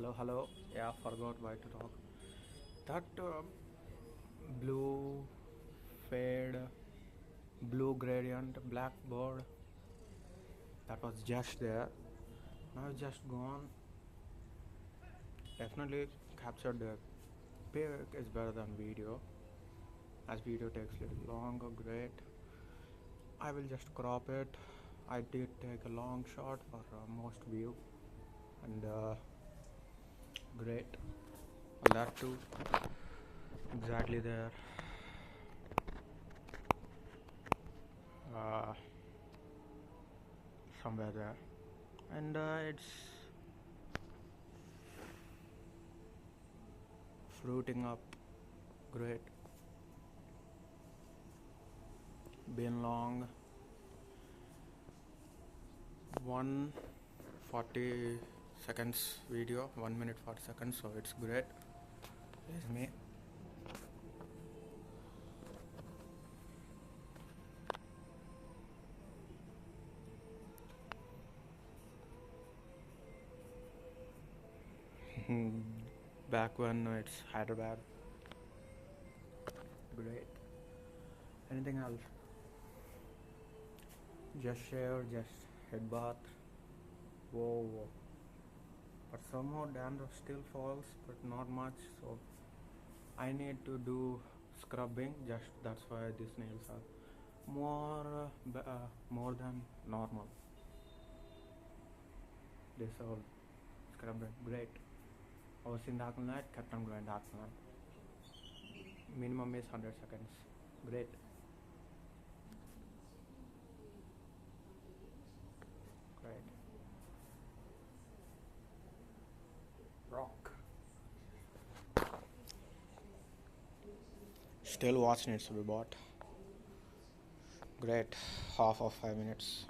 Hello. Yeah, forgot why to talk. That blue fade, blue gradient, blackboard, that was just there. Now it's just gone. Definitely captured the pic is better than video, as video takes a little longer. Great. I will just crop it. I did take a long shot for most view, and great. That too, exactly there. Uh, Somewhere there, and it's fruiting up. Great. Been long. 140 seconds video, 1 minute 40 seconds, so it's great. Here's me. Back when it's Hyderabad. Great. Anything else? Just shave, just head bath. Whoa. But somehow dandruff still falls, but not much, so I need to do scrubbing. Just that's why these nails are more than normal. This all scrubbing. Great. I was in dark night, kept on going dark night. Minimum is 100 seconds. Great. Great. Rock. Still watch needs to be bought. Great. Half of 5 minutes.